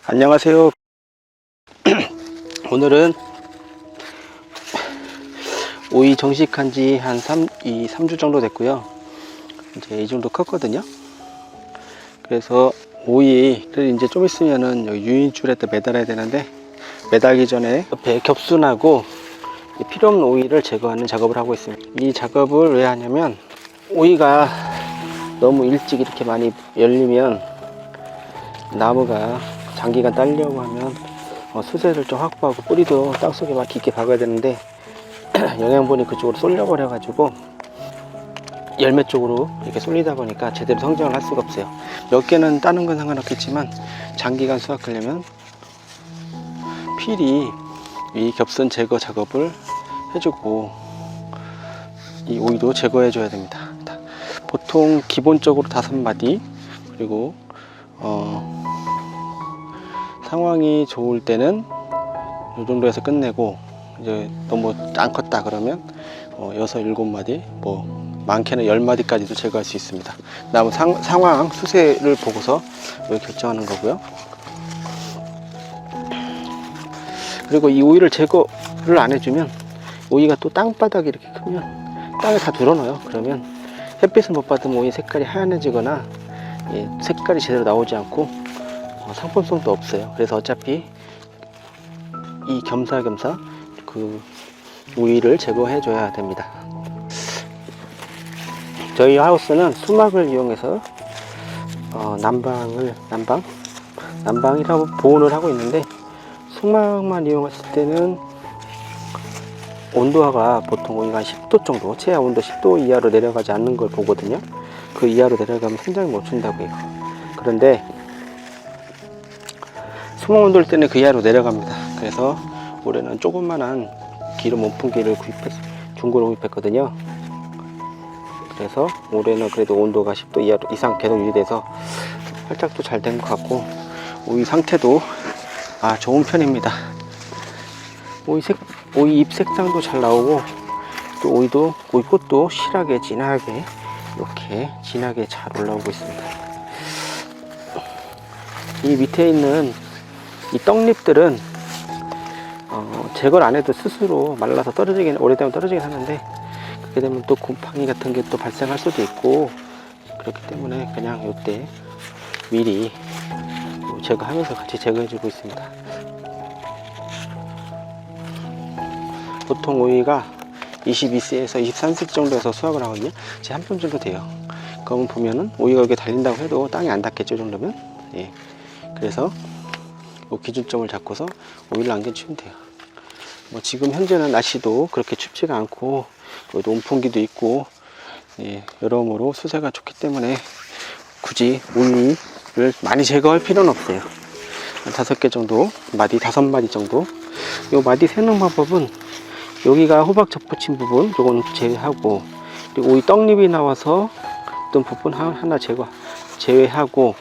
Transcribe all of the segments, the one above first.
안녕하세요. 오늘은 오이 정식한 지 한 3주 정도 됐고요. 이제 이 정도 컸거든요. 그래서 오이를 이제 좀 있으면은 여기 유인줄에다 매달아야 되는데, 매달기 전에 옆에 겹순하고 필요 없는 오이를 제거하는 작업을 하고 있습니다. 이 작업을 왜 하냐면, 오이가 너무 일찍 이렇게 많이 열리면 나무가 장기간 딸려고 하면 수세를 좀 확보하고 뿌리도 땅속에 막 깊게 박아야 되는데, 영양분이 그쪽으로 쏠려버려 가지고 열매 쪽으로 이렇게 쏠리다 보니까 제대로 성장을 할 수가 없어요. 몇 개는 따는 건 상관없겠지만 장기간 수확하려면 필히 이 겹순 제거 작업을 해주고 이 오이도 제거해 줘야 됩니다. 보통 기본적으로 5마디, 그리고 상황이 좋을 때는 이 정도에서 끝내고, 이제 너무 안 컸다 그러면 6, 7마디, 뭐 많게는 10마디까지도 제거할 수 있습니다. 다음 상황 수세를 보고서 결정하는 거고요. 그리고 이 오이를 제거를 안 해주면 오이가 또 땅바닥에 이렇게 크면 땅에 다 드러나요. 그러면 햇빛을 못 받으면 오이 색깔이 하얀해지거나 색깔이 제대로 나오지 않고 상품성도 없어요. 그래서 어차피 이 겸사겸사 그 오이를 제거해 줘야 됩니다. 저희 하우스는 수막을 이용해서 난방이라고 보온을 하고 있는데, 수막만 이용했을 때는 온도가 보통 오이가 10도 정도, 최하 온도 10도 이하로 내려가지 않는 걸 보거든요. 그 이하로 내려가면 생장이 못 준다고 해요. 그런데 수막 온도일 때는 그 이하로 내려갑니다. 그래서 올해는 조그만한 기름 온풍기를 중고로 구입했거든요. 그래서 올해는 그래도 온도가 10도 이상 계속 유지돼서 활짝도 잘 된 것 같고, 오이 상태도 좋은 편입니다. 오이 잎 색상도 잘 나오고, 또 오이 꽃도 실하게 진하게 이렇게 진하게 잘 올라오고 있습니다. 이 밑에 있는 이 떡잎들은 제거를 안 해도 스스로 말라서 오래되면 떨어지긴 하는데, 그렇게 되면 또 곰팡이 같은 게 또 발생할 수도 있고, 그렇기 때문에 그냥 이때 미리 제거하면서 같이 제거해 주고 있습니다. 보통 오이가 22세에서 23세 정도에서 수확을 하거든요. 제 한 편 정도 돼요. 그러면 보면은 오이가 여기 달린다고 해도 땅이 안 닿겠죠, 정도면. 그래서 기준점을 잡고서 오이를 남겨주면 돼요. 뭐 지금 현재는 날씨도 그렇게 춥지가 않고, 온풍기도 있고, 여러모로 수세가 좋기 때문에 굳이 오이를 많이 제거할 필요는 없어요. 한 5개 정도, 5마디 정도. 요 마디 세는 방법은, 여기가 호박 접붙인 부분 요건 제외하고, 그리고 오이 떡잎이 나와서 어떤 부분 하나 제외하고,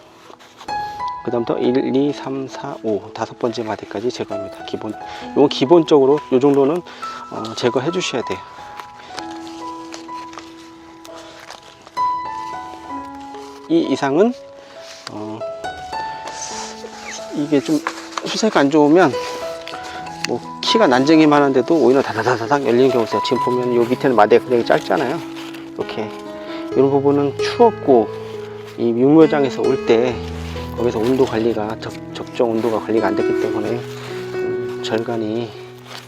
그 다음부터 1, 2, 3, 4, 5 5번째 마디까지 제거합니다. 요건 기본적으로 요 정도는 제거해 주셔야 돼요. 이 이상은 이게 좀 수세가 안 좋으면 뭐 키가 난쟁이만 한데도 오히려 다다다닥 열리는 경우가 있어요. 지금 보면 요 밑에는 마디가 굉장히 짧잖아요. 이렇게 이런 부분은 추웠고, 이 육묘장에서 올 때 거기서 온도 관리가 적정 온도가 관리가 안 됐기 때문에 절간이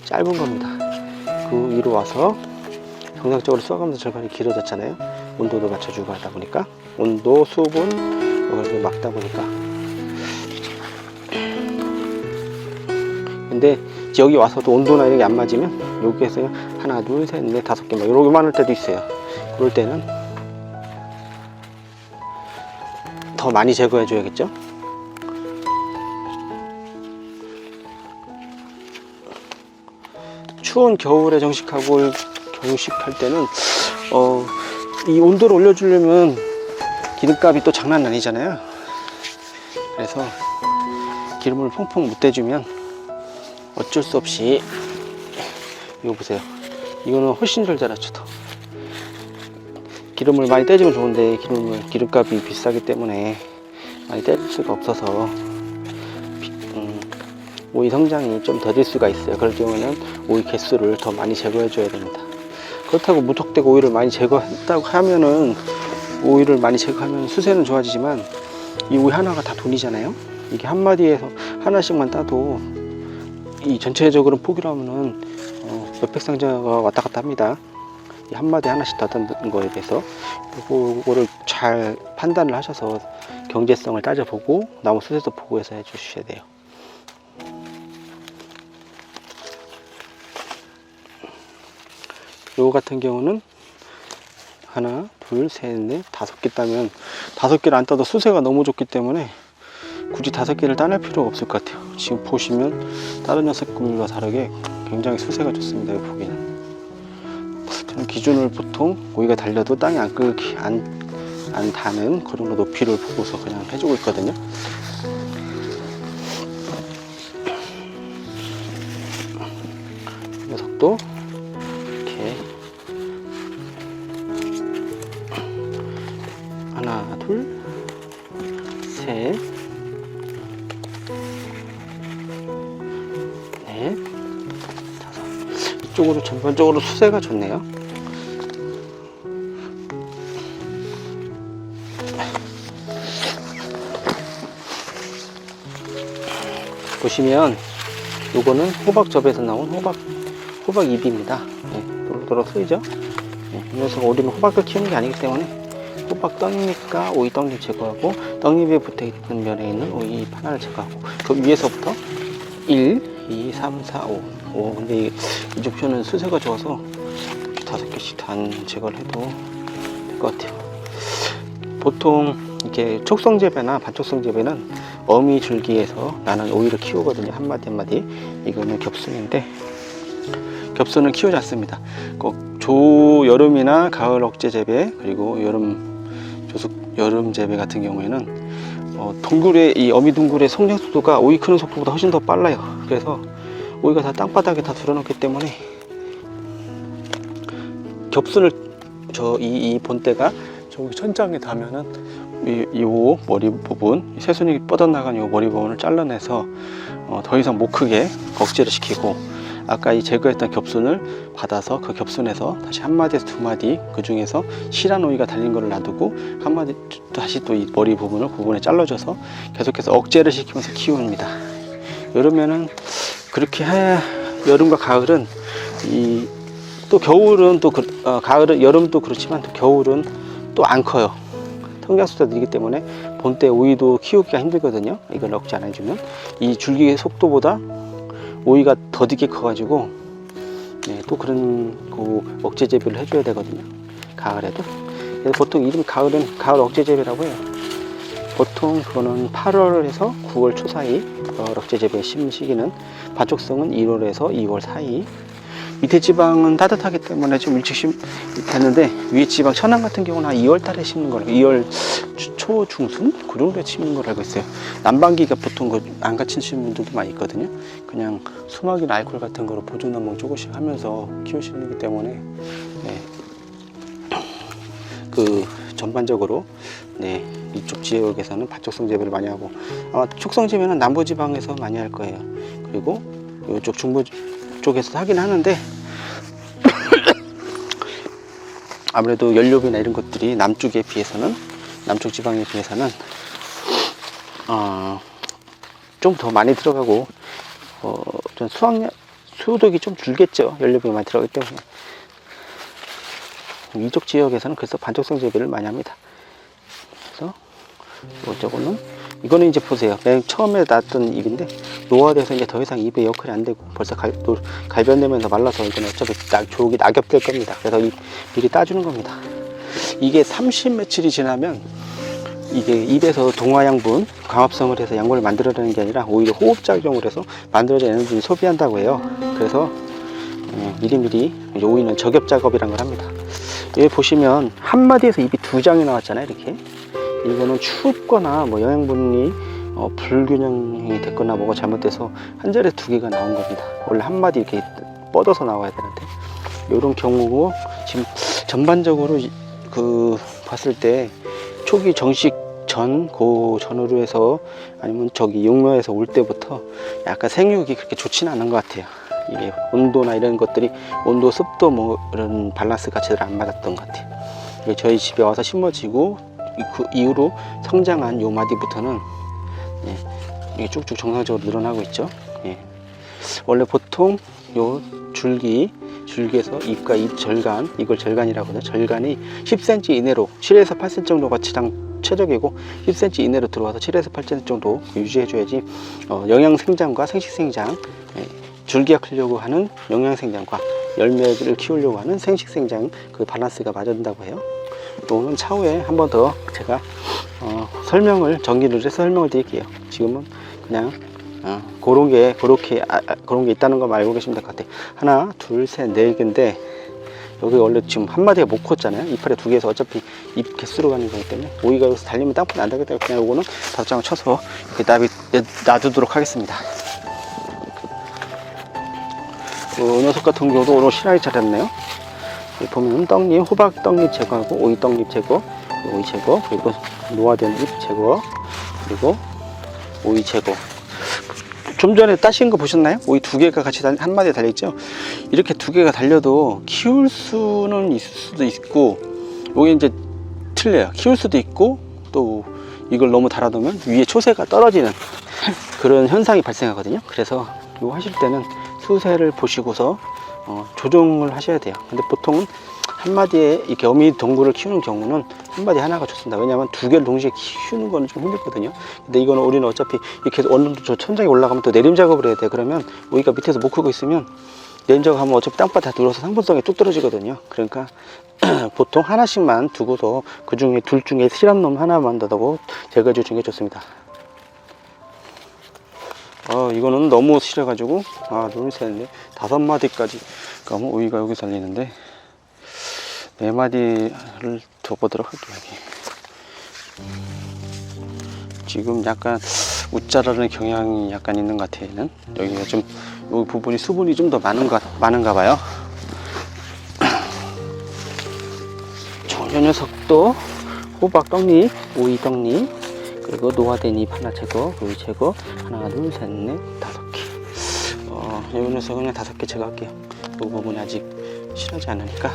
짧은 겁니다. 그 위로 와서 정상적으로 수확하면서 절간이 길어졌잖아요. 온도도 맞춰주고 하다 보니까, 온도, 수분 이걸 막다 보니까. 근데 여기 와서도 온도나 이런 게 안 맞으면 여기에서 하나, 둘, 셋, 넷, 5개 막 이렇게 많을 때도 있어요. 그럴 때는 더 많이 제거해 줘야겠죠. 추운 겨울에 정식할 때는 이 온도를 올려주려면 기름값이 또 장난 아니잖아요. 그래서 기름을 퐁퐁 못 대주면 어쩔 수 없이, 이거 보세요. 이거는 훨씬 덜 자라죠. 기름을 많이 떼주면 좋은데 기름값이 비싸기 때문에 많이 뗄 수가 없어서 오이 성장이 좀 더딜 수가 있어요. 그럴 경우에는 오이 개수를 더 많이 제거해 줘야 됩니다. 그렇다고 무턱대고 오이를 많이 제거했다고 하면은, 오이를 많이 제거하면 수세는 좋아지지만 이 오이 하나가 다 돈이잖아요. 이게 한 마디에서 하나씩만 따도 이 전체적으로 포기라면은 몇백 상자가 왔다 갔다 합니다. 이 한 마디 하나씩 더 딴 거에 대해서 그거를 잘 판단을 하셔서 경제성을 따져보고 나무 수세도 보고 해서 해주셔야 돼요. 요거 같은 경우는 하나, 둘, 셋, 넷, 5개 따면 5개를 안 따도 수세가 너무 좋기 때문에 굳이 5개를 따낼 필요가 없을 것 같아요. 지금 보시면 다른 녀석들과 다르게 굉장히 수세가 좋습니다. 이 보기는 저는 기준을 보통 오이가 달려도 땅이 안 닿는 그 정도 높이를 보고서 그냥 해주고 있거든요. 이 녀석도 이렇게 하나, 둘, 셋, 넷, 5. 이쪽으로 전반적으로 수세가 좋네요. 보시면 요거는 호박접에서 나온 호박 잎입니다. 네, 도로도로 쓰이죠? 네, 이 녀석은 우리는 호박을 키우는 게 아니기 때문에 호박 떡잎과 오이 떡잎 제거하고, 떡잎에 붙어있는 면에 있는 오이 잎 하나를 제거하고, 그 위에서부터 1, 2, 3, 4, 5. 근데 이쪽 편은 수세가 좋아서 5개씩 단 제거를 해도 될 것 같아요. 보통 이렇게 촉성재배나 반촉성재배는 어미 줄기에서 나는 오이를 키우거든요. 한 마디 한 마디. 이거는 겹순인데 겹순을 키우지 않습니다. 꼭 여름이나 가을 억제 재배, 그리고 여름 재배 같은 경우에는 둥글의 이 어미 둥글의 성장 속도가 오이 크는 속도보다 훨씬 더 빨라요. 그래서 오이가 다 땅바닥에 다 들어놓기 때문에 겹순을 이 본대가 저기 천장에 닿으면은 이 머리 부분, 새순이 뻗어나간 이 머리 부분을 잘라내서 더 이상 못 크게 억제를 시키고, 아까 이 제거했던 겹순을 받아서 그 겹순에서 다시 한 마디에서 2마디, 그 중에서 실한 오이가 달린 거를 놔두고 한 마디 다시 또 이 머리 부분을 구분에 잘라줘서 계속해서 억제를 시키면서 키웁니다. 여름에는 그렇게 해야, 여름과 가을은 또 겨울은 또 가을은, 여름도 그렇지만 또 겨울은 또 안 커요. 성장수가 느리기 때문에 본때 오이도 키우기가 힘들거든요. 이걸 억제 안 해주면 이 줄기의 속도보다 오이가 더디게 커가지고, 네, 또 그런 억제 재배를 해줘야 되거든요. 가을에도. 그래서 보통 이름 가을은 가을 억제 재배라고 해요. 보통 그거는 8월에서 9월 초 사이, 억제 재배 심는 시기는 반촉성은 1월에서 2월 사이. 밑에 지방은 따뜻하기 때문에 좀 일찍 됐는데, 위에 지방 천안 같은 경우는 한 2월 달에 심는 거라고, 2월 초 중순 그 정도에 심는 걸 알고 있어요. 난방기가 보통 안 갖추시는 분들도 많이 있거든요. 그냥 수막이나 알코올 같은 거로 보존난방 조금씩 하면서 키우시는 거기 때문에, 네, 전반적으로, 네, 이쪽 지역에서는 반촉성 재배를 많이 하고, 아마 촉성 재배는 남부지방에서 많이 할 거예요. 그리고 이쪽 중부 쪽에서 하긴 하는데 아무래도 연료비나 이런 것들이 남쪽 지방에 비해서는 좀 더 많이 들어가고, 좀 수독이 좀 줄겠죠. 연료비가 많이 들어가기 때문에. 이쪽 지역에서는 그래서 반촉성 재배를 많이 합니다. 그래서 이거는 이제 보세요. 맨 처음에 놨던 잎인데 노화돼서 이제 더 이상 잎의 역할이 안 되고 벌써 갈변되면서 말라서 이건 어차피 조기 낙엽될 겁니다. 그래서 미리 따주는 겁니다. 이게 30 며칠이 지나면 이게 잎에서 동화양분, 광합성을 해서 양분을 만들어내는 게 아니라 오히려 호흡작용을 해서 만들어진 에너지를 소비한다고 해요. 그래서 미리미리 오이는 저겹 작업이란 걸 합니다. 여기 보시면 한 마디에서 잎이 2장이 나왔잖아요. 이렇게. 이거는 춥거나 뭐 영양분이 불균형이 됐거나 뭐가 잘못돼서 한 자리에 2개가 나온 겁니다. 원래 한 마디 이렇게 뻗어서 나와야 되는데, 이런 경우고, 지금 전반적으로 봤을 때 초기 정식 전으로 해서 아니면 저기 용묘에서 올 때부터 약간 생육이 그렇게 좋지는 않은 것 같아요. 이게 온도나 이런 것들이 온도 습도 뭐 이런 밸런스가 제대로 안 맞았던 것 같아요. 이게 저희 집에 와서 심어지고 그 이후로 성장한 요 마디부터는 예, 이게 쭉쭉 정상적으로 늘어나고 있죠. 예. 원래 보통 요 줄기에서 잎과 잎 절간, 이걸 절간이라고 하거든요. 절간이 10cm 이내로 7에서 8cm 정도가 최적이고 10cm 이내로 들어와서 7에서 8cm 정도 유지해줘야지 영양생장과 생식생장, 줄기가 크려고 하는 영양생장과 열매를 키우려고 하는 생식생장 그 밸런스가 맞아준다고 해요. 이거는 차후에 한 번 더 제가 정리를 해서 설명을 드릴게요. 지금은 그냥 그런 게 있다는 거 알고 계시면 될 것 같아요. 하나, 둘, 셋, 네 개인데 여기 원래 지금 한 마디가 못 컸잖아요. 이파리 두 개에서 어차피 잎 개수로 가는 거기 때문에 오이가 여기서 달리면 땅콩이 안 되겠다. 그냥 요거는 답장을 쳐서 이렇게 놔두도록 하겠습니다. 녀석 같은 경우도 오늘 실하게 잘했네요. 여기 보면 떡잎, 호박 떡잎 제거하고 오이 떡잎 제거, 오이 제거, 그리고 노화된 잎 제거, 그리고 오이 제거. 좀 전에 따신 거 보셨나요? 오이 두 개가 같이 한 마디에 달려있죠? 이렇게 두 개가 달려도 키울 수는 있을 수도 있고, 여기 이제 틀려요. 키울 수도 있고, 또 이걸 너무 달아놓으면 위에 초세가 떨어지는 그런 현상이 발생하거든요. 그래서 이거 하실 때는 수세를 보시고서 조정을 하셔야 돼요. 근데 보통은 한 마디에 이렇게 어미 동물을 키우는 경우는 한 마디 하나가 좋습니다. 왜냐하면 두 개를 동시에 키우는 거는 좀 힘들거든요. 근데 이거는 우리는 어차피 이렇게 어느 정도 저 천장에 올라가면 또 내림 작업을 해야 돼. 그러면 우리가 밑에서 못 크고 있으면 내림 작업하면 어차피 땅바닥 다 들어서 상품성이 뚝 떨어지거든요. 그러니까 보통 하나씩만 두고서 그 중에 둘 중에 실한 놈 하나만 더더고 제거해 주시는 게 좋습니다. 이거는 너무 실해가지고 하나, 둘, 셋, 넷, 5마디까지 가면 오이가 여기 달리는데 4마디를 둬보도록 할게요. 여기. 지금 약간 웃자라는 경향이 약간 있는 것 같아요. 얘는. 여기가 좀 여기 부분이 수분이 좀 더 많은가 봐요. 요 녀석도 호박 떡잎, 오이 떡잎, 그리고 노화된 잎 하나 제거, 오이 제거, 하나, 둘, 셋, 넷, 5개. 요 녀석은 그냥 5개 제거할게요. 이 부분이 아직 실하지 않으니까.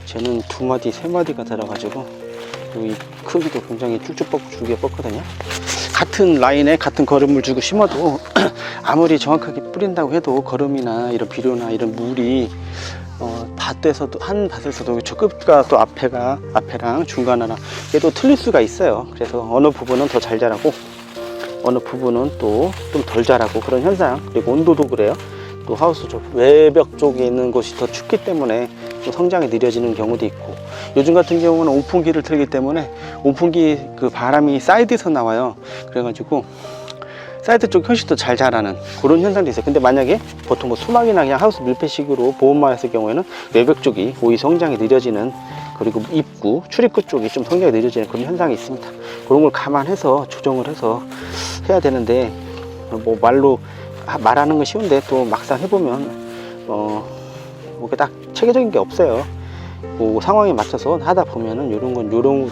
쟤는 2마디, 3마디가 들어가지고 이 크기도 굉장히 쭉쭉 뻗고 줄기가 뻗거든요. 같은 라인에 같은 거름을 주고 심어도 아무리 정확하게 뿌린다고 해도 거름이나 이런 비료나 이런 물이 밭에서도 한 밭에서도 저 끝과 또 앞에랑 중간하나 얘도 틀릴 수가 있어요. 그래서 어느 부분은 더 잘 자라고 어느 부분은 또 좀 덜 자라고 그런 현상. 그리고 온도도 그래요. 또 하우스 쪽 외벽 쪽에 있는 곳이 더 춥기 때문에 좀 성장이 느려지는 경우도 있고, 요즘 같은 경우는 온풍기를 틀기 때문에 온풍기 그 바람이 사이드에서 나와요. 그래가지고 사이드 쪽 훨씬 더 잘 자라는 그런 현상도 있어요. 근데 만약에 보통 뭐 수막이나 그냥 하우스 밀폐식으로 보온만 했을 경우에는 외벽 쪽이 오이 성장이 느려지는, 그리고 입구, 출입구 쪽이 좀 성장이 느려지는 그런 현상이 있습니다. 그런 걸 감안해서 조정을 해서 해야 되는데, 뭐 말로 말하는 건 쉬운데 또 막상 해보면 뭐 딱 체계적인 게 없어요. 뭐 상황에 맞춰서 하다 보면은 이런 건 요령으로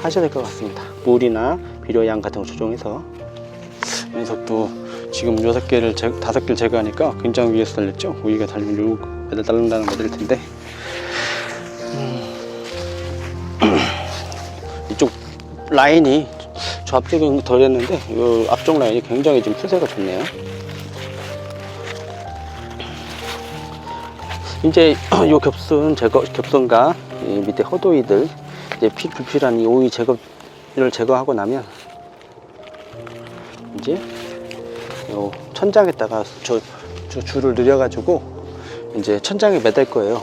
하셔야 될 것 같습니다. 물이나 비료양 같은 거 조정해서. 녀석도 지금 5개를 제거하니까 굉장히 위에서 달렸죠. 우위가 달리면 요 애들 달린다는 거 드릴 텐데, 이쪽 라인이 저 앞쪽은 덜 했는데 이 앞쪽 라인이 굉장히 지금 추세가 좋네요. 이제 요 겹선과 이 밑에 허도이들 이제 불필요한 이 오이 제거를 제거하고 나면 이제 요 천장에다가 저 줄을 늘려가지고 이제 천장에 매달 거예요.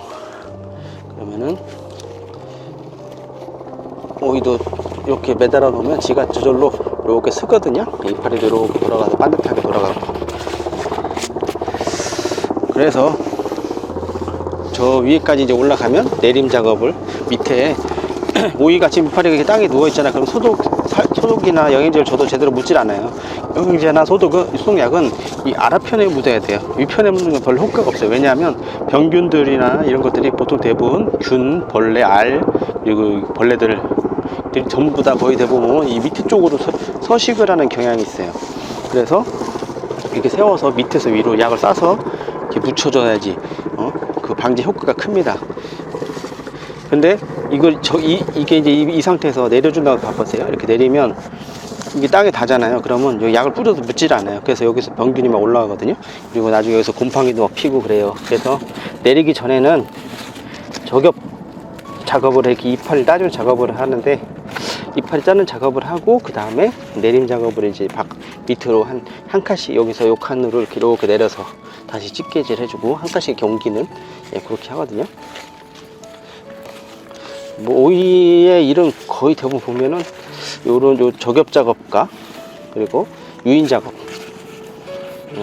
그러면은 오이도 이렇게 매달아 놓으면 지가 저절로 이렇게 쓰거든요. 이파리도 이렇게 돌아가서 반듯하게 돌아가고. 그래서 저 위에까지 이제 올라가면 내림 작업을 밑에 오이가 지금 이파리가 땅에 누워 있잖아. 그럼 소독이나 영양제를 줘도 제대로 묻질 않아요. 영양제나 소독약은 이 아랫편에 묻어야 돼요. 윗편에 묻는 건 별로 효과가 없어요. 왜냐하면 병균들이나 이런 것들이 보통 대부분 균, 벌레, 알, 그리고 벌레들 전부 다 거의 대부분 이 밑에 쪽으로 서식을 하는 경향이 있어요. 그래서 이렇게 세워서 밑에서 위로 약을 싸서 이렇게 묻혀줘야지 그 방지 효과가 큽니다. 근데 이게 이제 이 상태에서 내려준다고 봐보세요. 이렇게 내리면 이게 땅에 닿잖아요. 그러면 여기 약을 뿌려도 묻질 않아요. 그래서 여기서 병균이 막 올라가거든요. 그리고 나중에 여기서 곰팡이도 막 피고 그래요. 그래서 내리기 전에는 저겹 작업을 이렇게 이파리 따주는 작업을 하는데, 이파리 짜는 작업을 하고 그 다음에 내림 작업을 이제 밑으로 한 칸씩 여기서 요 칸으로 이렇게 내려서 다시 집게질 해주고 한 칸씩 이렇게 옮기는, 예, 그렇게 하거든요. 뭐 오이의 일은 거의 대부분 보면은 요런 요 저겹 작업과 그리고 유인 작업.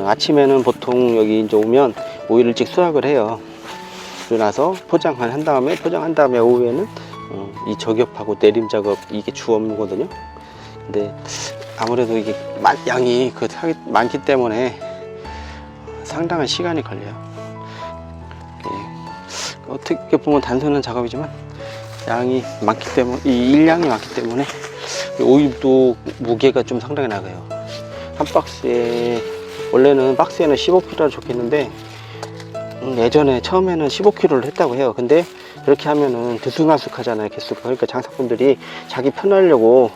아침에는 보통 여기 이제 오면 오이를 일찍 수확을 해요. 그러고 나서 포장한 다음에 오후에는 이 저겹하고 내림 작업, 이게 주 업무거든요. 근데 아무래도 이게 양이 많기 때문에 상당한 시간이 걸려요. 어떻게 보면 단순한 작업이지만 양이 많기 때문에, 이 일량이 많기 때문에 오이도 무게가 좀 상당히 나가요. 한 박스에, 원래는 박스에는 15kg가 좋겠는데 예전에 처음에는 15kg를 했다고 해요. 근데 이렇게 하면은 들쑥날쑥하잖아요, 개수가. 그러니까 장사꾼들이 자기 편하려고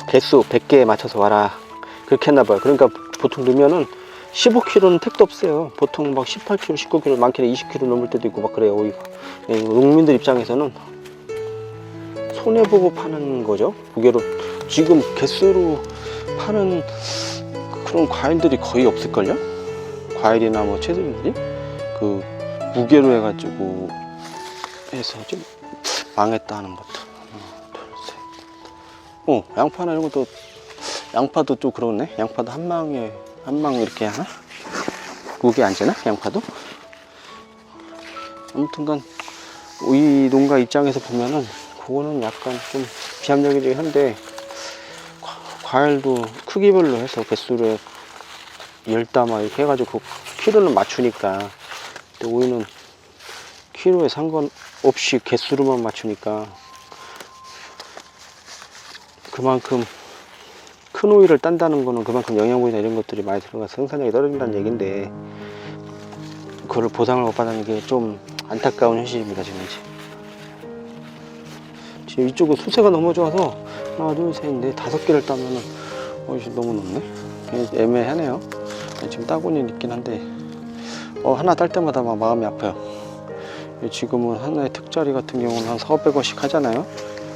개수 100개에 맞춰서 와라, 그렇게 했나봐요. 그러니까 보통 넣으면은 15kg는 택도 없어요. 보통 막 18kg, 19kg, 많게는 20kg 넘을 때도 있고 막 그래요, 오이가. 농민들 입장에서는 손해보고 파는 거죠, 무게로. 지금 개수로 파는 그런 과일들이 거의 없을걸요? 과일이나 뭐 채소들이 그 무게로 해가지고 해서 좀 망했다 하는 것도. 하나, 둘, 셋. 양파나 이런 것도, 양파도 또 그러네. 양파도 한 망 이렇게 하나? 무게 안 되나? 양파도? 아무튼간 오이 농가 입장에서 보면은 그거는 약간 좀 비합리적이긴 한데, 과일도 크기별로 해서 개수를 10담아 이렇게 해가지고 키로는 맞추니까, 근데 오이는 키로에 상관없이 개수로만 맞추니까 그만큼 큰 오이를 딴다는 거는 그만큼 영양분이나 이런 것들이 많이 들어가서 생산량이 떨어진다는 얘기인데, 그거를 보상을 못 받는 게 좀 안타까운 현실입니다. 지금 이쪽은 수세가 너무 좋아서 하나, 둘, 셋, 넷, 5개를 따면은 너무 높네. 애매하네요. 지금 따고는 있긴 한데 하나 딸 때마다 막 마음이 아파요. 지금은 하나의 특짜리 같은 경우는 한 400~500원씩 하잖아요.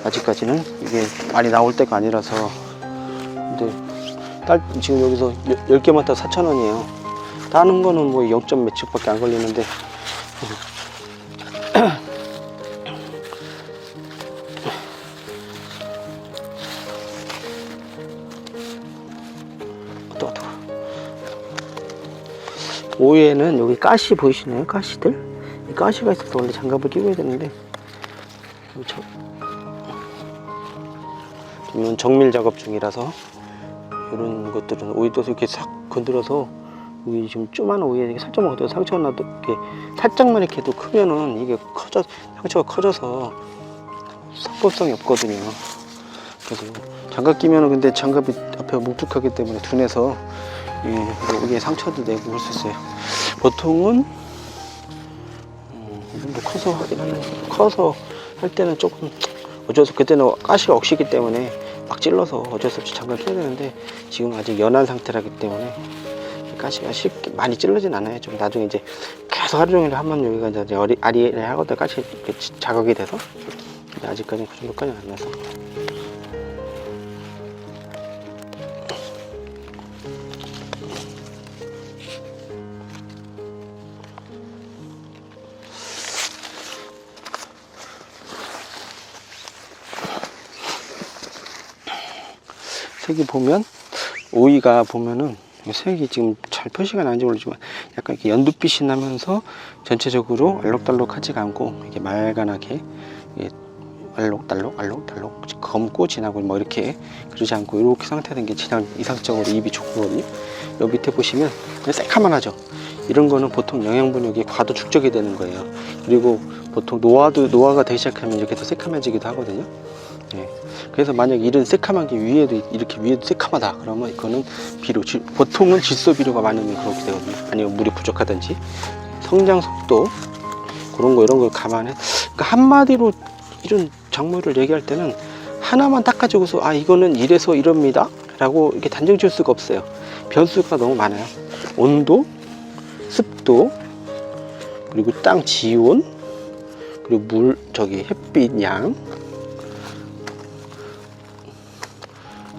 아직까지는 이게 많이 나올 때가 아니라서. 근데 지금 여기서 10개만 따 4,000원이에요. 따는 거는 뭐 0점 몇 척밖에 안 걸리는데 오이에는 여기 가시 보이시나요? 가시들? 이 가시가 있어서 원래 장갑을 끼고 해야 되는데, 지금 정밀 작업 중이라서 이런 것들은 오이도 이렇게 싹 건드려서, 여기 지금 조그만 오이에 살짝만 건드려 상처가 나도 이렇게 살짝만 이렇게 해도 크면은 이게 상처가 커져서 사법성이 없거든요. 그래서 장갑 끼면은, 근데 장갑이 앞에 묵직하기 때문에 둔해서 이게 상처도 내고 그럴 수 있어요. 보통은 뭐 커서 하긴 하는데, 커서 할 때는 조금 어쩔 수 없이, 그때는 가시가 억시기 때문에 막 찔러서 어쩔 수 없이 장갑을 껴야 되는데, 지금 아직 연한 상태라기 때문에 가시가 쉽게 많이 찔러진 않아요. 좀 나중에 이제 계속 하루 종일 하면 여기가 이제 아리를 하거든, 가시 자극이 돼서. 근데 아직까지는 그 정도까지는 안 나서. 색이 보면, 오이가 보면은 색이 지금 잘 표시가 나는지 모르지만 약간 이렇게 연두빛이 나면서 전체적으로 알록달록하지가 않고 이게 말간하게 알록달록 검고 진하고 뭐 이렇게 그러지 않고, 이렇게 상태된 게 그냥 이상적으로 입이 좋거든요. 여기 밑에 보시면 새카만 하죠. 이런 거는 보통 영양분이 과도 축적이 되는 거예요. 그리고 보통 노화가 되기 시작하면 이렇게 더 새카매지기도 하거든요. 예. 그래서 만약 이런 새카만 게 위에도 이렇게 위에도 새카마다 그러면 이거는 비료, 보통은 질소 비료가 많으면 그렇게 되거든요. 아니면 물이 부족하든지 성장 속도 그런 거 이런 걸 감안해. 그러니까 한마디로 이런 작물을 얘기할 때는 하나만 딱 가지고서 아 이거는 이래서 이럽니다 라고 이렇게 단정 지을 수가 없어요. 변수가 너무 많아요. 온도, 습도, 그리고 땅 지온, 그리고 물, 햇빛 양,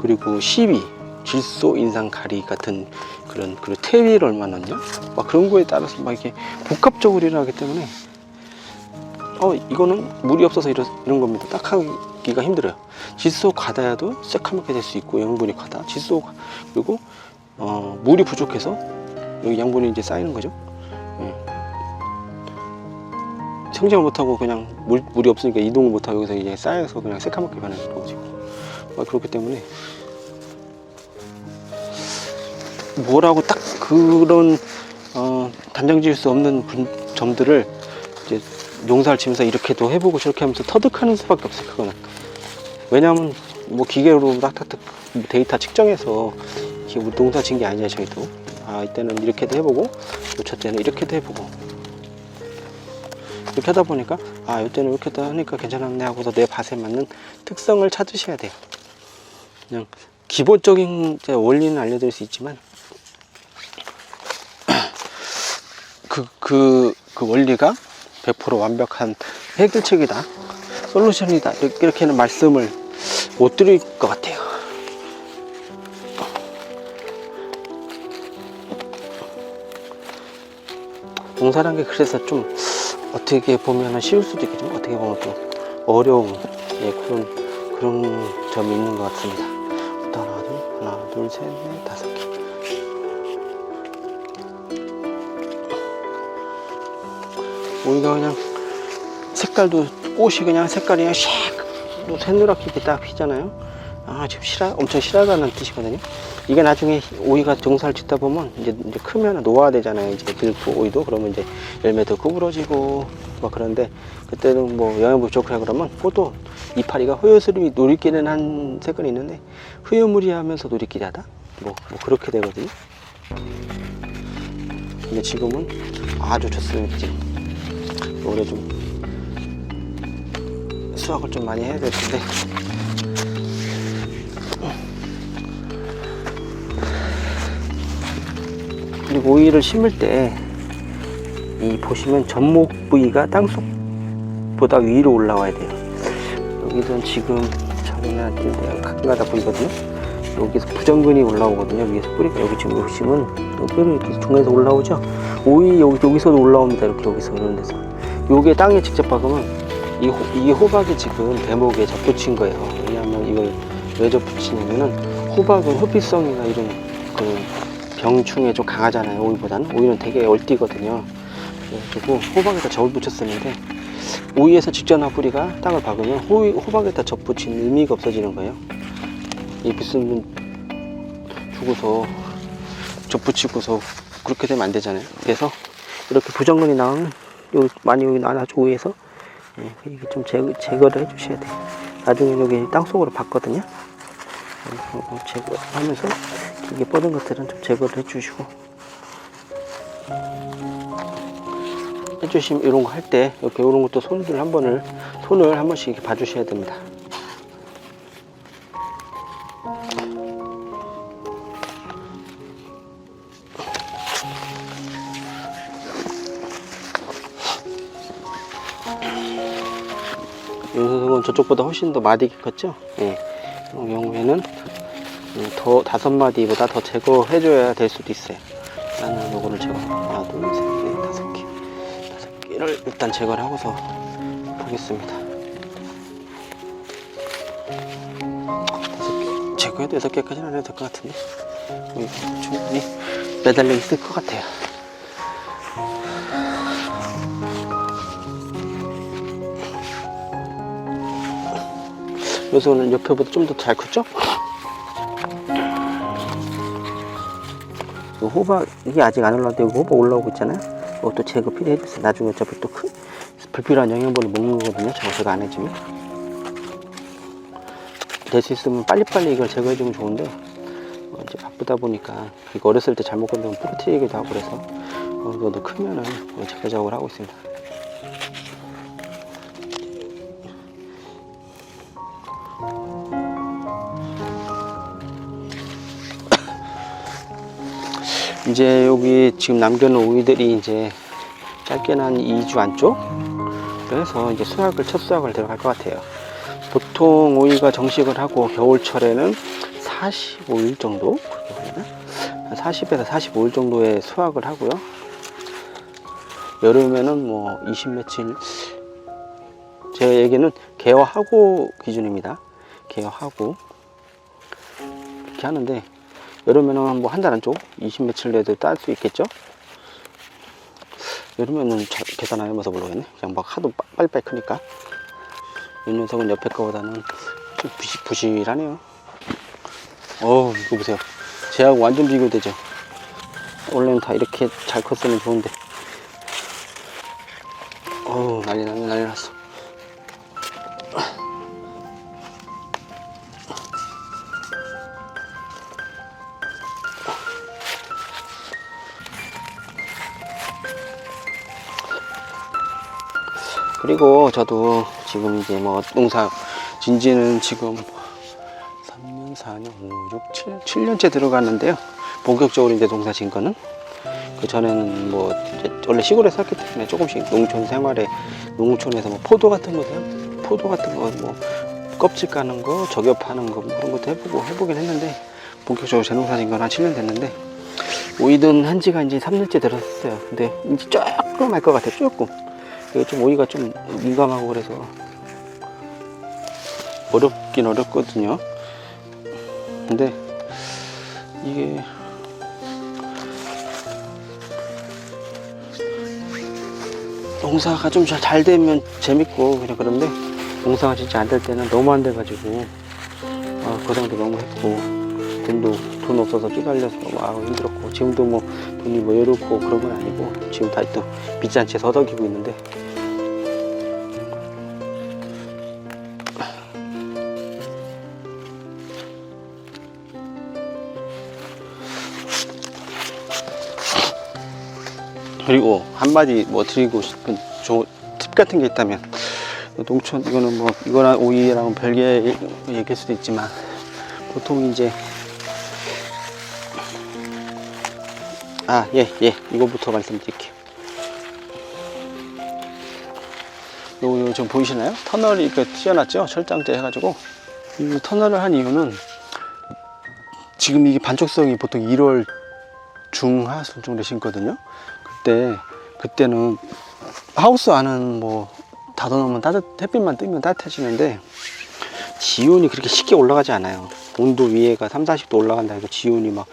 그리고 시위, 질소, 인상, 가리 같은 그런, 그리고 태위를 얼마나 넣냐? 막 그런 거에 따라서 막 이렇게 복합적으로 일어나기 때문에 이거는 물이 없어서 이런 겁니다. 딱 하기가 힘들어요. 질소 과다야도 새카맣게 될 수 있고, 영분이 과다. 질소, 그리고 물이 부족해서 여기 양분이 이제 쌓이는 거죠. 성장을 못하고 그냥 물이 없으니까 이동을 못하고 여기서 이제 쌓여서 그냥 새카맣게 변하는 거지. 그렇기 때문에 뭐라고 딱 그런 단정 지을 수 없는 점들을 이제 농사를 지면서 이렇게도 해보고 저렇게 하면서 터득하는 수밖에 없어요. 그거는 왜냐하면 뭐 기계로 딱딱딱 데이터 측정해서 농사 지은 게 아니잖아요. 저희도 이때는 이렇게도 해보고 저 때는 이렇게도 해보고 이렇게 하다 보니까 이때는 이렇게 하니까 괜찮았네 하고서 내 밭에 맞는 특성을 찾으셔야 돼요. 그냥 기본적인 원리는 알려드릴 수 있지만 그 원리가 100% 완벽한 해결책이다, 솔루션이다 이렇게는 말씀을 못 드릴 것 같아요. 농사란 게 그래서 좀 어떻게 보면 쉬울 수도 있겠지만 어떻게 보면 또 어려운 그런 점이 있는 것 같습니다. 하나, 둘, 셋, 넷, 5개. 오이가 그냥 색깔도 꽃이 그냥 색깔이 그냥 샥 새누랗게 딱 피잖아요. 지금 엄청 실하다는 뜻이거든요. 이게 나중에 오이가 정사를 짓다 보면 이제 크면 노화되잖아요. 이제 들고 오이도 그러면 이제 열매도 구부러지고 막 그런데 그때는 뭐 영양분 좋고 그러면 그것도 이파리가 호요스름이 노리끼는 한 색깔이 있는데 흐여무리하면서 노리끼리 하다 뭐 그렇게 되거든요. 근데 지금은 아주 좋습니다. 지금 올해 좀 수확을 좀 많이 해야 될 텐데 그리고 오이를 심을 때 보시면 접목 부위가 땅속보다 위로 올라와야 돼요. 여기서는 지금 자리나 가끔가다 보이거든요. 여기서 부정근이 올라오거든요. 위에서 뿌리가 여기 지금 보시면 뼈를 이렇게 중간에서 올라오죠. 오이 여기서도 올라옵니다. 이렇게 여기서 이런 데서 요게 땅에 직접 박으면 이 호박이 지금 대목에 접붙인 거예요. 왜냐하면 이걸 왜 접붙이냐면은 호박은 흡입성이나 이런 그 병충해 좀 강하잖아요. 오이보다는. 오이는 되게 얼띠거든요. 그래가지고 호박에다 접을 붙였었는데 오이에서 직접 난 뿌리가 땅을 박으면 호박에다 접붙인 의미가 없어지는 거예요. 이 무슨 주고서 접붙이고서 그렇게 되면 안 되잖아요. 그래서 이렇게 부정근이 나오면 많이 여기 나와가지고 오이에서 이게 좀 제거를 해주셔야 돼요. 나중에 여기 땅속으로 봤거든요. 제거하면서 이게 뻗은 것들은 좀 제거를 해주시고 해주시면 이런 거 할 때 이렇게 이런 것도 손을 한 번씩 이렇게 봐주셔야 됩니다. 이 녀석은 저쪽보다 훨씬 더 마디가 컸죠? 이 경우에는 더 5마디보다 더 제거해줘야 될 수도 있어요. 나는 요거를 제거 하나, 둘, 셋, 넷, 5개를 일단 제거를 하고서 보겠습니다. 5개 제거해도 6개까지는 안 해도 될 것 같은데 충분히 매달려 있을 것 같아요. 요새는 옆에보다 좀 더 잘 컸죠? 호박이 아직 안 올라왔는데 여기 호박 올라오고 있잖아요. 이것도 제거 필요해 주세요. 나중에 어차피 또 불필요한 영양분을 먹는 거거든요. 제가 안 해주면. 될 수 있으면 빨리빨리 이걸 제거해 주면 좋은데 이제 바쁘다 보니까 이거 어렸을 때 잘못 건드면 부러뜨리기도 하고 그래서 이것도 크면은 제거 작업을 하고 있습니다. 이제 여기 지금 남겨놓은 오이들이 이제 짧게는 한 2주 안쪽 그래서 이제 첫 수확을 들어갈 것 같아요. 보통 오이가 정식을 하고 겨울철에는 45일 정도? 40에서 45일 정도의 수확을 하고요. 여름에는 뭐 20 며칠, 제 얘기는 개화하고 기준입니다. 개화하고 이렇게 하는데 여름에는 뭐 한 달 안쪽 20 며칠 내도 딸 수 있겠죠. 여름에는 계산 안 해봐서 모르겠네. 그냥 막 하도 빨리빨리 크니까. 이 녀석은 옆에 거보다는 좀 부실하네요. 이거 보세요. 쟤하고 완전 비교되죠. 원래는 다 이렇게 잘 컸으면 좋은데. 난리 났어. 그리고 저도 지금 이제 뭐 농사 진지는 지금 3년, 4년, 5, 6, 7년째 들어갔는데요. 본격적으로 이제 농사 진 거는 그 전에는 뭐 원래 시골에 살기 때문에 조금씩 농촌 생활에 농촌에서 뭐 포도 같은 거 뭐 껍질 까는 거, 저격하는 거 뭐 그런 것도 해보긴 했는데 본격적으로 제 농사 진 건 한 7년 됐는데 오이든 한 지가 이제 3년째 들었어요. 근데 이제 조금 할 것 같아요. 조금. 이게 좀 오이가 좀 민감하고 그래서 어렵긴 어렵거든요. 근데 이게 농사가 좀 잘 되면 재밌고 그냥 그런데 농사가 진짜 안 될 때는 너무 안 돼가지고 고생도 너무 했고 돈 없어서 찌갈려서 너무 힘들었고 지금도 뭐 돈이 뭐 여유롭고 그런 건 아니고 지금 다시 또 빚잔치에 서덕이고 있는데 그리고 한마디 뭐 드리고 싶은 팁 같은 게 있다면 농촌 이거는 뭐 이거랑 오이랑 별개 얘기일 수도 있지만 보통 이제 이거부터 말씀드릴게요. 요거 좀 보이시나요? 터널이 이렇게 튀어났죠? 철장제 해가지고 이 터널을 한 이유는 지금 이게 반쪽성이 보통 1월 중하순 정도 심거든요. 그때는 하우스 안은 뭐 닫아놓으면 햇빛만 뜨면 따뜻해지는데 지온이 그렇게 쉽게 올라가지 않아요. 온도 위에가 3, 40도 올라간다 해서 지온이 한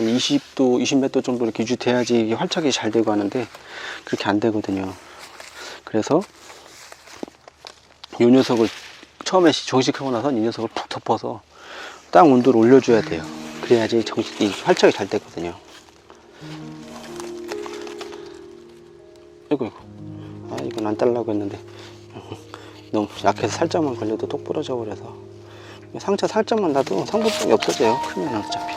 20도, 20몇 도 정도 이렇게 유지돼야지 이게 활착이 잘 되고 하는데 그렇게 안 되거든요. 그래서 이 녀석을 처음에 정식하고 나서 이 녀석을 푹 덮어서 땅 온도를 올려줘야 돼요. 그래야지 활착이 잘 되거든요. 이건 안 따려고 했는데 너무 약해서 살짝만 걸려도 똑 부러져 버려서 상처 살짝만 나도 상부성이 없어져요. 크면 어차피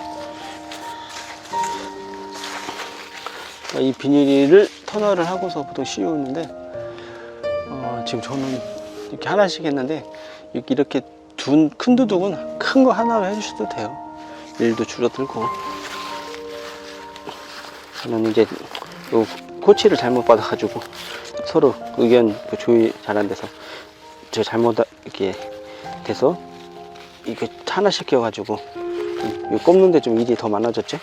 이 비닐을 터널을 하고서 보통 씌우는데 지금 저는 이렇게 하나씩 했는데 이렇게 큰 두둑은 큰 거 하나로 해주셔도 돼요. 일도 줄어들고 저는 이제 코치를 잘못 받아가지고 서로 의견 조율 잘 안 돼서 제가 잘못 이렇게 돼서 이게 하나씩 껴가지고 꼽는데 좀 일이 더 많아졌죠.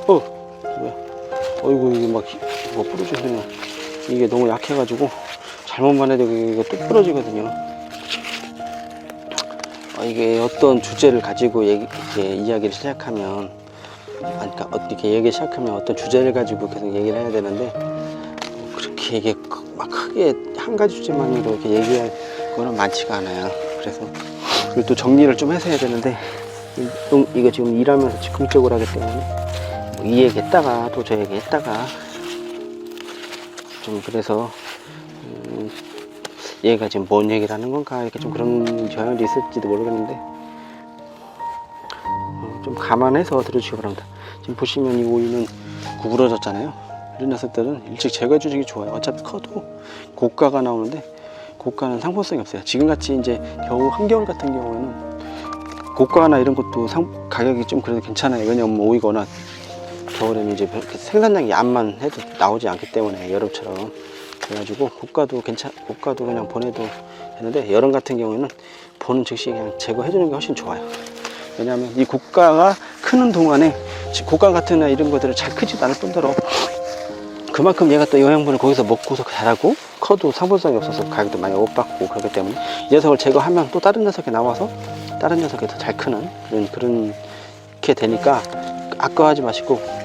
뭐야? 어이구 이게 막 부러지거든요. 이게 너무 약해가지고 잘못만 해도 이게 뚝 부러지거든요. 이게 어떤 주제를 가지고 이야기를 시작하면 그러니까 어떻게 얘기 시작하면 어떤 주제를 가지고 계속 얘기를 해야 되는데 그렇게 이게 막 크게 한 가지 주제만으로 이렇게 얘기할 거는 많지가 않아요. 그래서 그리고 또 정리를 좀 해서 해야 되는데 이거 지금 일하면서 즉흥적으로 하기 때문에 이 얘기 했다가 또 저 얘기 했다가 좀 그래서 얘가 지금 뭔 얘기를 하는 건가 이렇게 좀 그런 경향도 있을지도 모르겠는데 좀 감안해서 들어주시기 바랍니다. 지금 보시면 이 오이는 구부러졌잖아요. 이런 녀석들은 일찍 제거해 주시기 좋아요. 어차피 커도 고가가 나오는데 고가는 상품성이 없어요. 지금같이 이제 겨우 한겨울 같은 경우에는 고가나 이런 것도 가격이 좀 그래도 괜찮아요. 왜냐면 오이가 워낙 겨울에는 이제 생산량이 암만 해도 나오지 않기 때문에 여름처럼. 그래가지고 고가도 그냥 보내도 되는데 여름 같은 경우에는 보는 즉시 그냥 제거해 주는 게 훨씬 좋아요. 왜냐하면 이 고가가 크는 동안에 고가 같은 이런 것들을 잘 크지도 않을 뿐더러 그만큼 얘가 또 영양분을 거기서 먹고서 자라고 커도 상품성이 없어서 가격도 많이 못 받고 그렇기 때문에 이 녀석을 제거하면 또 다른 녀석이 나와서 다른 녀석이 더 잘 크는 그렇게 되니까 아까워하지 마시고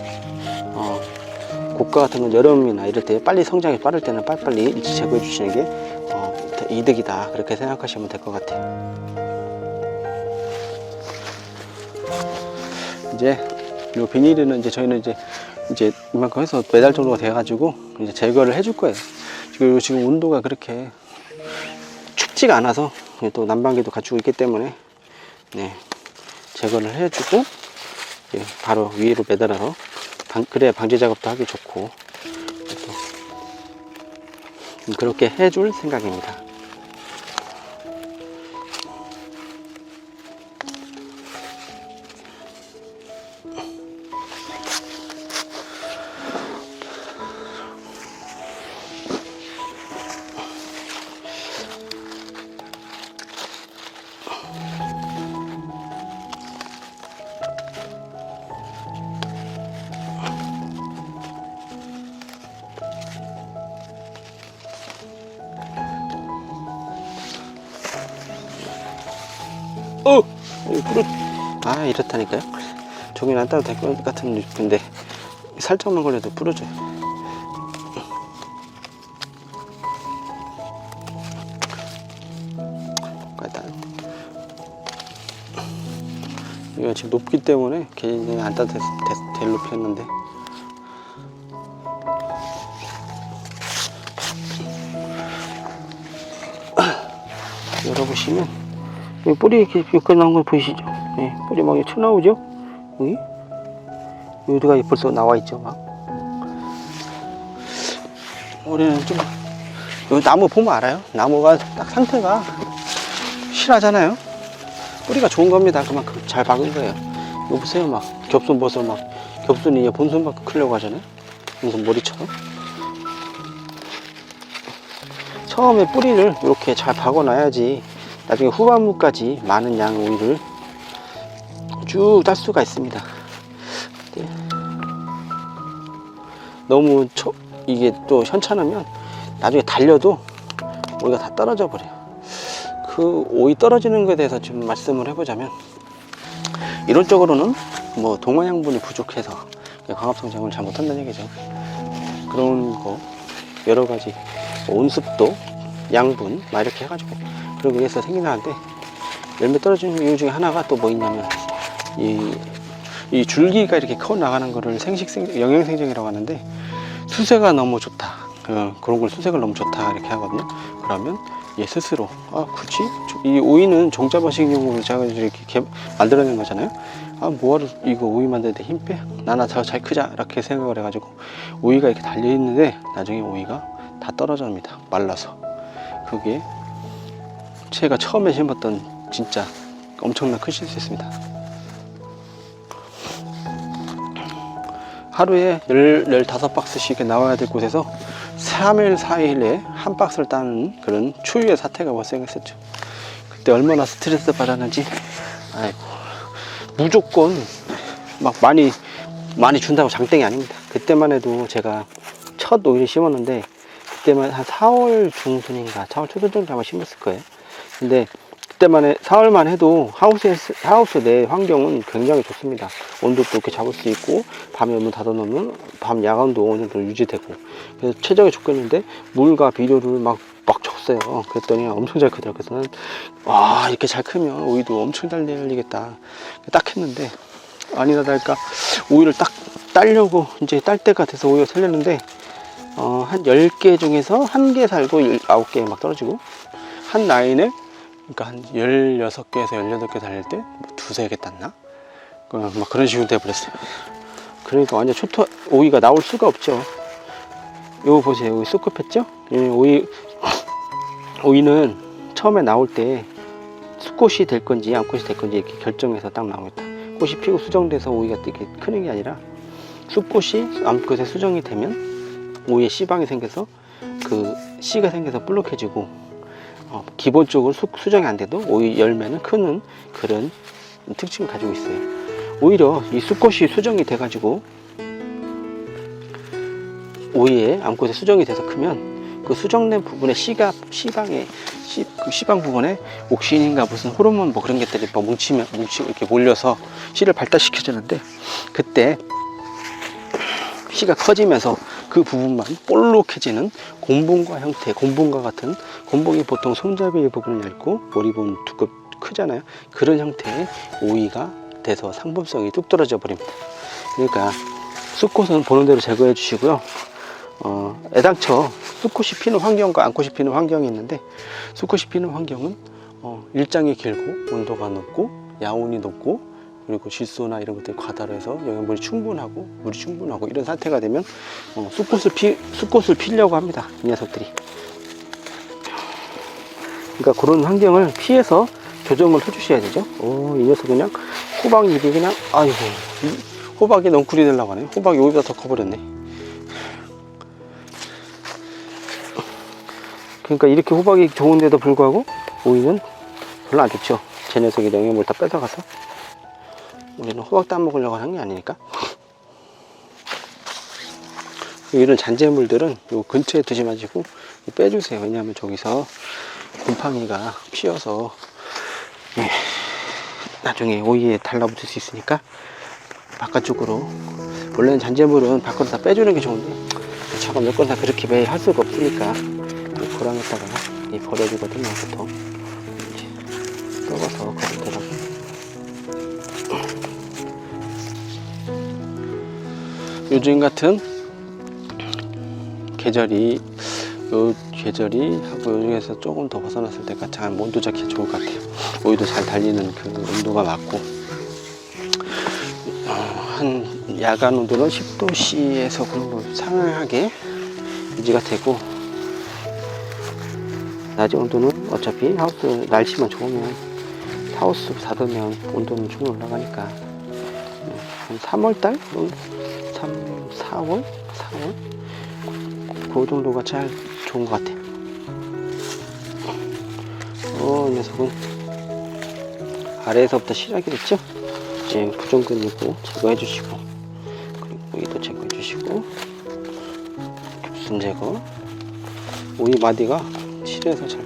고가 같은 건 여름이나 이럴 때 빨리 성장이 빠를 때는 빨리빨리 일찍 제거해 주시는 게 이득이다 그렇게 생각하시면 될 것 같아요. 이제 이 비닐은 이제 저희는 이제 이만큼 해서 매달 정도가 돼 가지고 이제 제거를 해줄 거예요. 그리고 지금 온도가 그렇게 춥지가 않아서 또 난방기도 갖추고 있기 때문에 네, 제거를 해주고 바로 위로 매달아서 그래야 방제 작업도 하기 좋고 그렇게 해줄 생각입니다. 이렇다니까요. 저기는 안 따도 될 것 같은 느낌인데 살짝만 걸려도 부러져요. 이거 지금 높기 때문에 괜히 안 따도 될 높이였는데 열어보시면 여기 뿌리 이렇게 여기까지 나온 거 보이시죠? 네, 뿌리 막 튀어나오죠? 여기가 벌써 나와 있죠, 막. 우리는 좀, 여기 나무 보면 알아요? 나무가 딱 상태가 실하잖아요? 뿌리가 좋은 겁니다. 그만큼 잘 박은 거예요. 이거 보세요, 막. 겹순 벗어, 막. 겹순이 본순만큼 크려고 하잖아요? 무슨 머리처럼. 처음에 뿌리를 이렇게 잘 박아놔야지 나중에 후반부까지 많은 양의 오이를 쭉 딸 수가 있습니다. 네. 너무 이게 또 현찮으면 나중에 달려도 오이가 다 떨어져 버려요. 그 오이 떨어지는 것에 대해서 좀 말씀을 해보자면 이론적으로는 뭐 동화 양분이 부족해서 광합성장을 잘못한다는 얘기죠. 그런 거 여러 가지 온습도 양분 막 이렇게 해가지고 그러기 위해서 생겨나는데 열매 떨어지는 이유 중에 하나가 또 뭐 있냐면 이 줄기가 이렇게 커 나가는 거를 영양생장이라고 하는데 수색가 너무 좋다. 그런 걸 수색을 너무 좋다 이렇게 하거든요. 그러면 얘 스스로 굳이 이 오이는 종자번식용으로 제가 이렇게 만들어낸 거잖아요. 뭐하러 이거 오이 만드는데 힘 빼? 나나 더 잘 크자 이렇게 생각을 해가지고 오이가 이렇게 달려 있는데 나중에 오이가 다 떨어집니다. 말라서. 그게 제가 처음에 심었던 진짜 엄청난 큰 실수였습니다. 하루에 15박스씩 나와야 될 곳에서 3일, 4일에 한 박스를 따는 그런 초유의 사태가 발생했었죠. 그때 얼마나 스트레스 받았는지, 아이고, 무조건 막 많이 준다고 장땡이 아닙니다. 그때만 해도 제가 첫 오이를 심었는데, 그때만 한 4월 중순인가, 4월 초순 정도 아마 심었을 거예요. 근데 그때만 4월만 해도 하우스 내 환경은 굉장히 좋습니다. 온도도 이렇게 잡을 수 있고 밤에 문 닫아 놓으면 밤 야간도 어느 정도 유지되고 그래서 최적의 조건인데 물과 비료를 막 줬어요. 그랬더니 엄청 잘 크더라고요. 그래서 와 이렇게 잘 크면 오이도 엄청 잘 열리겠다 딱 했는데 아니나 다를까 오이를 딱 따려고 이제 딸 때가 돼서 오이가 살렸는데 한 10개 중에서 1개 살고 9개 막 떨어지고 한 라인에 그러니까 한 16개에서 18개 달릴 때 뭐 두세 개 땄나? 막 그런 식으로 돼버렸어요. 그러니까 완전 초토 오이가 나올 수가 없죠. 요거 보세요. 여기 쑥급했죠? 오이는 처음에 나올 때 수꽃이 될 건지 암꽃이 될 건지 이렇게 결정해서 딱 나오겠다. 꽃이 피고 수정돼서 오이가 이렇게 크는 게 아니라 쑥꽃이 암꽃에 수정이 되면 오이에 씨방이 생겨서 그 씨가 생겨서 볼록해지고 기본적으로 수정이 안 돼도 오이 열매는 크는 그런 특징을 가지고 있어요. 오히려 이 쑥꽃이 수정이 돼 가지고 오이에 암꽃에 수정이 돼서 크면 그 수정된 부분에 씨방 부분에 옥신인가 무슨 호르몬 뭐 그런 것들이 뭉치고 이렇게 몰려서 씨를 발달시켜 주는데, 그때 씨가 커지면서 그 부분만 볼록해지는 곰봉과 형태, 곰봉과 같은, 곰봉이 보통 손잡이의 부분은 얇고 머리 부분 크잖아요. 그런 형태의 오이가 돼서 상품성이 뚝 떨어져 버립니다. 그러니까 쑥꽃은 보는 대로 제거해 주시고요. 애당초 쑥꽃이 피는 환경과 암꽃이 피는 환경이 있는데, 쑥꽃이 피는 환경은 일장이 길고 온도가 높고 야온이 높고 그리고 질소나 이런 것들이 과다로 해서 영양분이 충분하고 물이 충분하고 이런 상태가 되면 쑥꽃을 피려고 합니다, 이 녀석들이. 그러니까 그런 환경을 피해서 조정을 해주셔야 되죠. 이 녀석 그냥 호박 잎이 그냥, 아이고, 호박이 넝쿨이 되려고 하네. 호박이 여기보다 더 커버렸네. 그러니까 이렇게 호박이 좋은데도 불구하고 오이는 별로 안 좋죠. 제 녀석이 영양분을 다 뺏어가서. 우리는 호박 따먹으려고 하는 게 아니니까. 이런 잔재물들은 요 근처에 두지 마시고 빼주세요. 왜냐하면 저기서 곰팡이가 피어서 나중에 오이에 달라붙을 수 있으니까 바깥쪽으로. 원래는 잔재물은 밖으로 다 빼주는 게 좋은데 제가 몇 건 다 그렇게 매일 할 수가 없으니까 고랑에다가 버려주거든요. 보통 썩어서 버리더라고. 요즘 같은 계절이 하고 요즘에서 조금 더 벗어났을 때가 참 온도 잡기 좋을 것 같아요. 오이도 잘 달리는 그 온도가 맞고, 한 야간 온도는 10도씨에서 그런 상하게 유지가 되고, 낮의 온도는 어차피 하우스 날씨만 좋으면 하우스 닫으면 온도는 충분히 올라가니까 한 3월달? 4월? 그 정도가 잘 좋은 것 같아요. 이 녀석은 아래에서부터 시작이 됐죠? 부종근이고 제거해 주시고, 그리고 오이도 제거해 주시고, 겹순 제거. 오이 마디가 실에서 잘